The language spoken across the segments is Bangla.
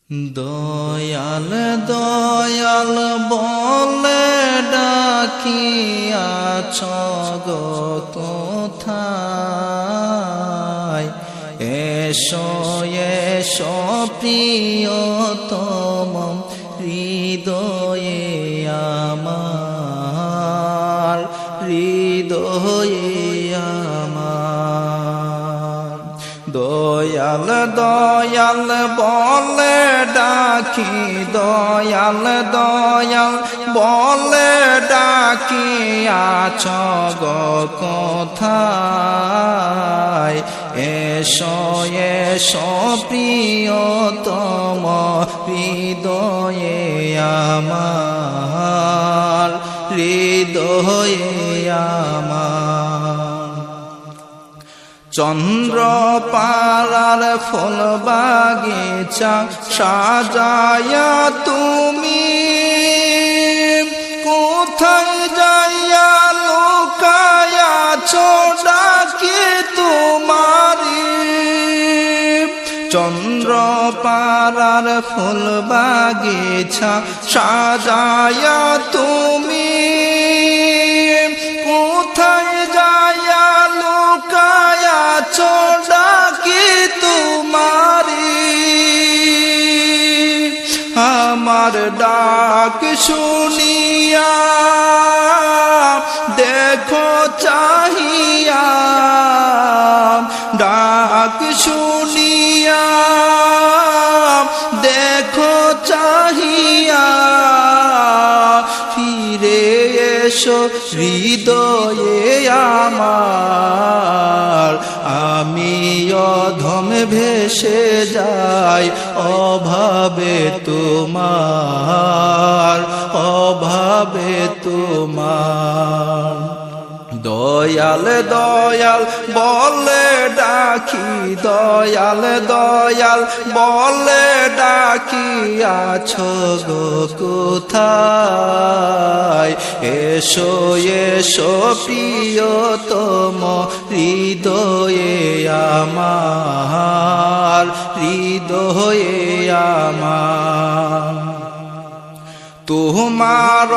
দয়াল দয়াল বলে ডাকিয়াছ গো কোথায়? এসো এসো প্রিয়তম হৃদয়ে আমার, হৃদয়ে আমার। দয়াল দয়াল বলে ডাকি, দয়াল দয়াল বলে ডাকিয়াছ গো কোথায়? এসো এসো প্রিয়তম হৃদয়ে আমার, হৃদয়ে আমার। চন্দ্র পাড়ার ফুল বাগিচা সাজায়া তুমি কোথায় যাইয়া লুকায়াছ ডাকি তোমারি? চন্দ্র পাড়ার ফুল বাগিচা সাজায়া তুমি কোথায় যাইয়া লুকায়াছ ডাকি তোমারি? আমার ডাক শুনিয়া দেখো চাহিয়া, ডাক শুনিয়া দেখো চাহিয়া, ফিরে এসো হৃদয়ে আমার। আমি অধম ভেসে যাই অভাবে তোমার, অভাবে তোমার। দয়াল দয়াল বলে ডাকি, দয়াল দয়াল বলে ডাকিয়াছ গো কোথায়? এসো এসো প্রিয়তম হৃদয়ে আমার, হৃদয়ে আমার। তোমার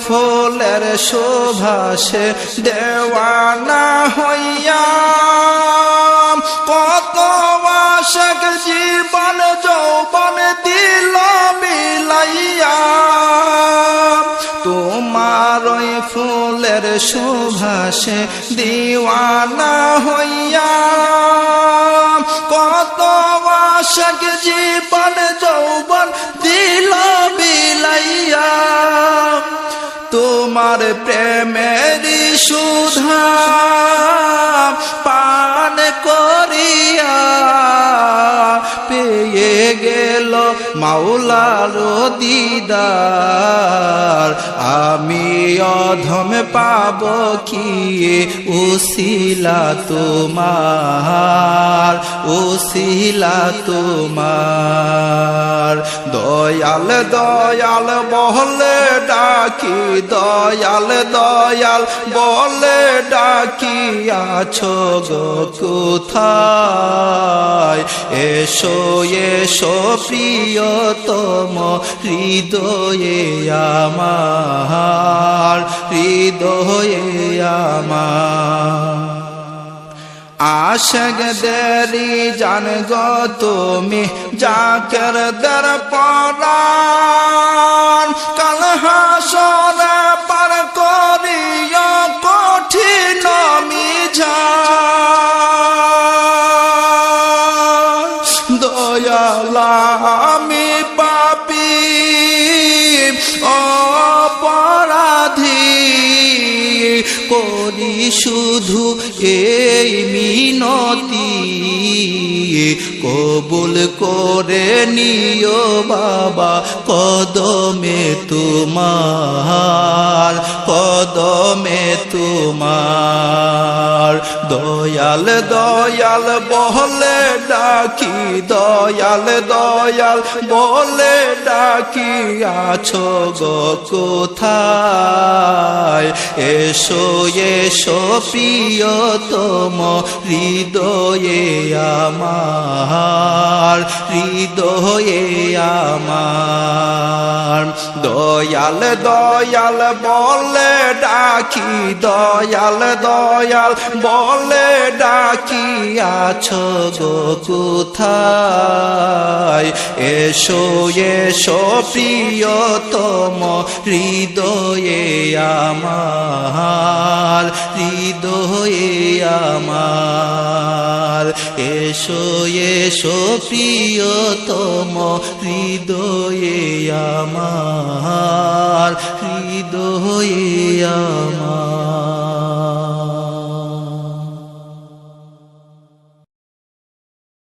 ফুলের শোভাসে দেওয়ানা হইয়া কত আশক জীবন যৌবন দিল বিলাইয়া। তোমার ফুলের শোভাসে দিওয়ানা হইয়া কত আশক জীবন যৌবন দিল বিলাইয়া। তোমার প্রেমের সুধা পান করিয়া পেয়ে গেল মাওলার দিদার। আমি অধম পাব কি উসিলা তোমার, উসিলা তোমার। দয়াল দয়াল বলে ডাকি, দয়াল দয়াল বলে ডাকিয়াছ গো কোথায়? এসো এসো প্রিয়তম হৃদয়ে আমার, হৃদয়ে আমার। আশক দেরি জান গো তুমি জাকের দের পরাণ, কাল হাসরে পার করিয়া কঠিন মিজান। দয়াল আমি পাপী অপরাধী করি শুধু এই মিনতি, কবুল করে নিও বাবা কদমে তোমার, কদমে তোমার। দয়াল দয়াল বলে ডাকি, দয়াল দয়াল বলে ডাকিয়াছ গো কোথায়? এসো এসো এসো প্রিয়তম হৃদয়ে আমার, হৃদয়ে আমার। দয়াল দয়াল বলে ডাকি, দয়াল দয়াল বলে ডাকি, আছো গো কোথায়? এসো এসো প্রিয়তম হৃদয়ে আমার, হৃদয়ে আমার। এসো এসো প্রিয়তম হৃদয়ে আমার, হৃদয়ে আমার।